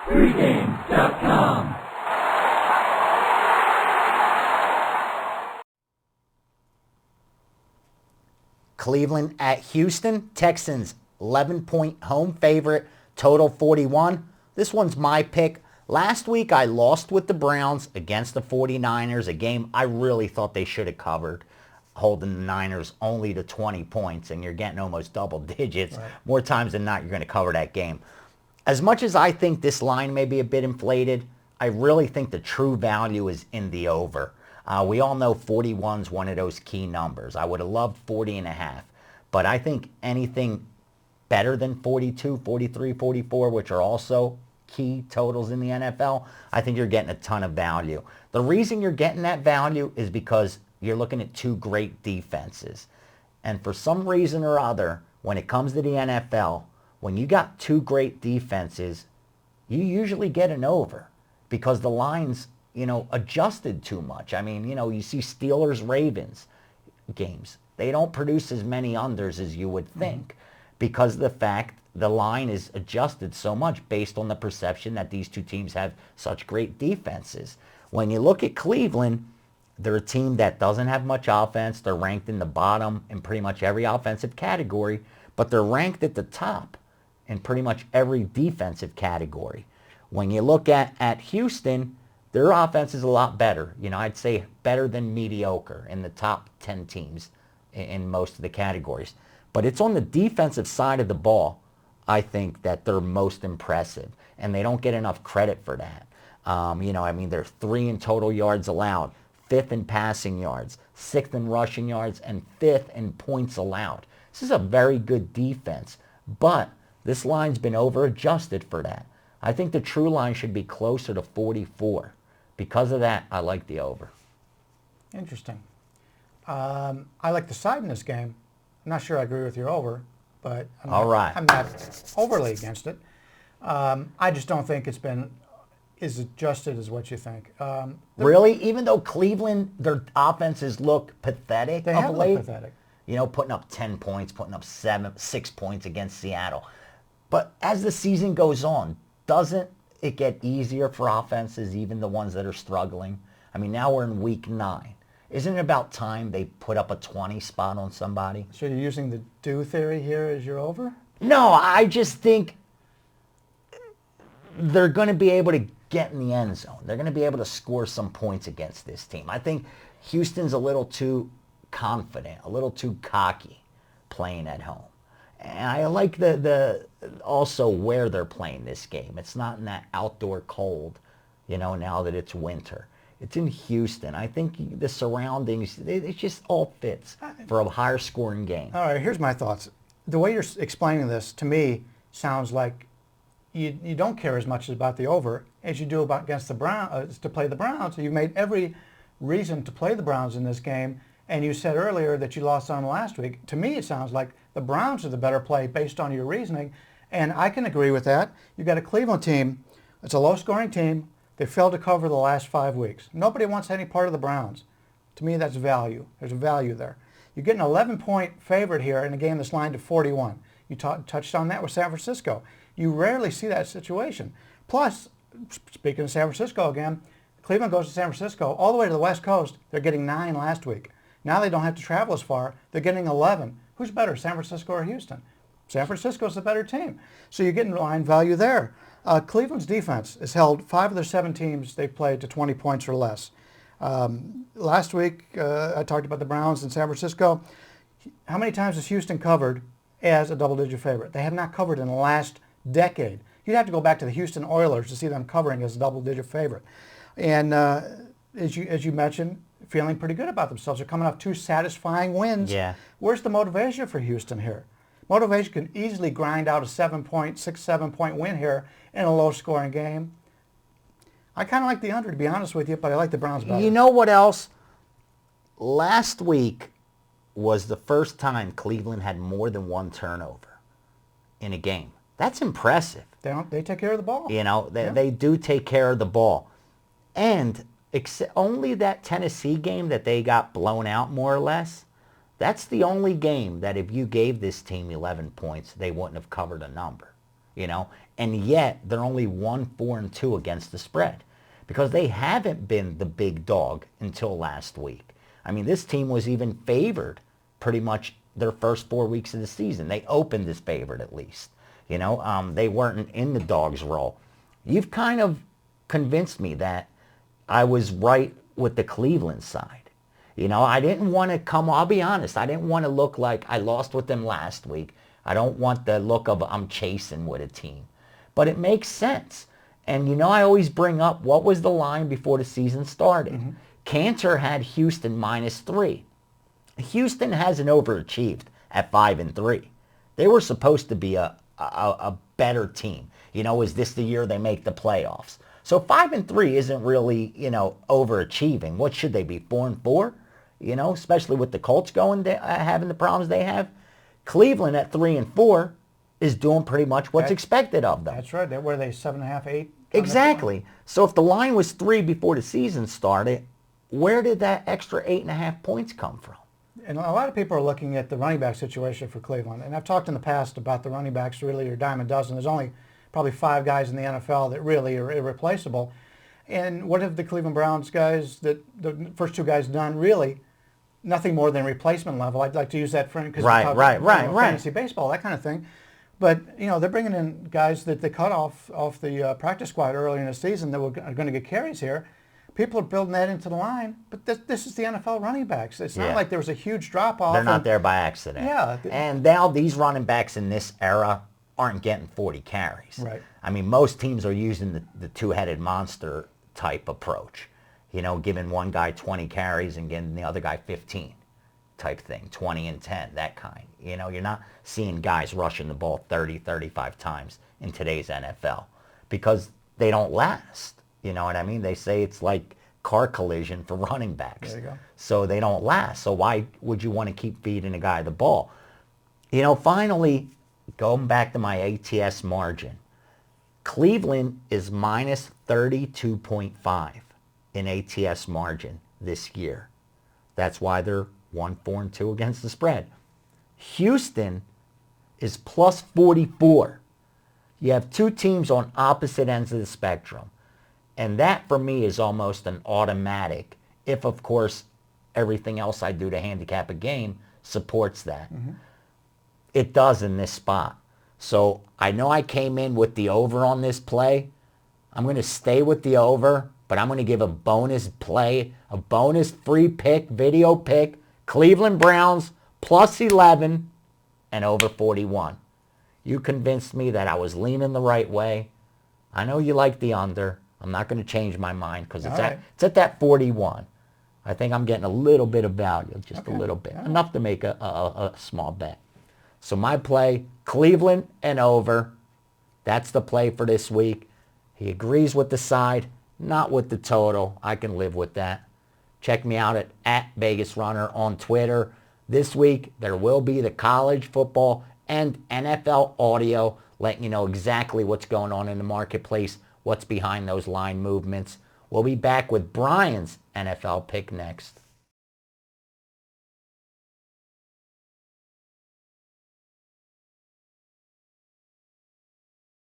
Pregame.com. Cleveland at Houston. Texans 11-point home favorite. Total 41. This one's my pick. Last week I lost with the Browns against the 49ers, a game I really thought they should have covered, holding the Niners only to 20 points, and you're getting almost double digits. Right. More times than not, you're going to cover that game. As much as I think this line may be a bit inflated, I really think the true value is in the over. We all know 41's one of those key numbers. I would have loved 40.5, but I think anything better than 42, 43, 44, which are also key totals in the NFL, I think you're getting a ton of value. The reason you're getting that value is because you're looking at two great defenses. And for some reason or other, when it comes to the NFL, when you got two great defenses, you usually get an over because the lines, adjusted too much. I mean, you see Steelers-Ravens games. They don't produce as many unders as you would think because of the fact the line is adjusted so much based on the perception that these two teams have such great defenses. When you look at Cleveland, they're a team that doesn't have much offense. They're ranked in the bottom in pretty much every offensive category, but they're ranked at the top in pretty much every defensive category. When you look at Houston, their offense is a lot better. I'd say better than mediocre in the top 10 teams in most of the categories. But it's on the defensive side of the ball, I think, that they're most impressive, and they don't get enough credit for that. They're 3 in total yards allowed, 5th in passing yards, 6th in rushing yards, and 5th in points allowed. This is a very good defense, but this line's been over-adjusted for that. I think the true line should be closer to 44. Because of that, I like the over. Interesting. I like the side in this game. I'm not sure I agree with your over, but I'm not overly against it. I just don't think it's been as adjusted as what you think. Really? Even though Cleveland, their offenses look pathetic They have looked pathetic. Putting up 10 points, putting up 6 points against Seattle. But as the season goes on, doesn't it get easier for offenses, even the ones that are struggling? I mean, now we're in week 9. Isn't it about time they put up a 20 spot on somebody? So you're using the do theory here as your over? No, I just think they're going to be able to get in the end zone. They're going to be able to score some points against this team. I think Houston's a little too confident, a little too cocky playing at home. And I like the also where they're playing this game. It's not in that outdoor cold, now that it's winter. It's in Houston. I think the surroundings, it just all fits for a higher scoring game. All right, here's my thoughts. The way you're explaining this, to me, sounds like you don't care as much about the over as you do against the Browns, to play the Browns. You've made every reason to play the Browns in this game, and you said earlier that you lost on last week. To me, it sounds like the Browns are the better play based on your reasoning, and I can agree with that. You've got a Cleveland team. It's a low-scoring team. They failed to cover the last 5 weeks. Nobody wants any part of the Browns. To me, that's value. There's a value there. You're getting an 11-point favorite here in a game that's lined to 41. You touched on that with San Francisco. You rarely see that situation. Plus, speaking of San Francisco again, Cleveland goes to San Francisco all the way to the West Coast. They're getting 9 last week. Now they don't have to travel as far. They're getting 11. Who's better, San Francisco or Houston? San Francisco's the better team. So you're getting line value there. Cleveland's defense has held 5 of their 7 teams they've played to 20 points or less. Last week, I talked about the Browns in San Francisco. How many times has Houston covered as a double-digit favorite? They have not covered in the last decade. You'd have to go back to the Houston Oilers to see them covering as a double-digit favorite. And as you mentioned, feeling pretty good about themselves. They're coming off 2 satisfying wins. Yeah. Where's the motivation for Houston here? Motivation can easily grind out a 7-point win here in a low-scoring game. I kind of like the under, to be honest with you, but I like the Browns better. You know what else? Last week was the first time Cleveland had more than 1 turnover in a game. That's impressive. They take care of the ball. They do take care of the ball. And only that Tennessee game that they got blown out more or less, that's the only game that if you gave this team 11 points, they wouldn't have covered a number. and yet they're only 1-4-2 against the spread because they haven't been the big dog until last week. I mean, this team was even favored pretty much their first 4 weeks of the season. They opened as favored at least. They weren't in the dog's role. You've kind of convinced me that I was right with the Cleveland side. I didn't want to I'll be honest, I didn't want to look like I lost with them last week. I don't want the look of I'm chasing with a team. But it makes sense. And I always bring up what was the line before the season started. Mm-hmm. Cantor had Houston -3. Houston hasn't overachieved at 5-3. They were supposed to be a better team. Is this the year they make the playoffs? So 5-3 isn't really, overachieving. What should they be, 4-4? Especially with the Colts having the problems they have. Cleveland at 3-4 is doing pretty much what's expected of them. That's right. Were they 7.5, 8? Exactly. So if the line was 3 before the season started, where did that extra 8.5 points come from? And a lot of people are looking at the running back situation for Cleveland. And I've talked in the past about the running backs really are dime a dozen. There's only probably 5 guys in the NFL that really are irreplaceable. And what have the Cleveland Browns guys, the first 2 guys, done? Really nothing more than replacement level. I'd like to use that for because right. fantasy baseball, that kind of thing. But they're bringing in guys that they cut off the practice squad early in the season that are going to get carries here. People are building that into the line, but this is the NFL running backs. It's not like there was a huge drop off. They're not there by accident. Yeah. And now these running backs in this era aren't getting 40 carries. Right. I mean, most teams are using the two-headed monster type approach. Giving one guy 20 carries and giving the other guy 15 type thing, 20 and 10, that kind. You're not seeing guys rushing the ball 30, 35 times in today's NFL because they don't last. You know what I mean? They say it's like car collision for running backs. There you go. So they don't last. So why would you want to keep feeding a guy the ball? Finally, going back to my ATS margin, Cleveland is minus 32.5 in ATS margin this year. That's why they're 1-4-2 against the spread. Houston is plus 44. You have 2 teams on opposite ends of the spectrum. And that, for me, is almost an automatic, if, of course, everything else I do to handicap a game supports that. Mm-hmm. It does in this spot. So I know I came in with the over on this play. I'm going to stay with the over, but I'm going to give a bonus play, a bonus free pick, video pick, Cleveland Browns plus 11 and over 41. You convinced me that I was leaning the right way. I know you like the under. I'm not going to change my mind because it's at that 41. I think I'm getting a little bit of value, just a little bit, enough to make a small bet. So my play, Cleveland and over. That's the play for this week. He agrees with the side, not with the total. I can live with that. Check me out at Vegas Runner on Twitter. This week, there will be the college football and NFL audio letting you know exactly what's going on in the marketplace, what's behind those line movements. We'll be back with Brian's NFL pick next.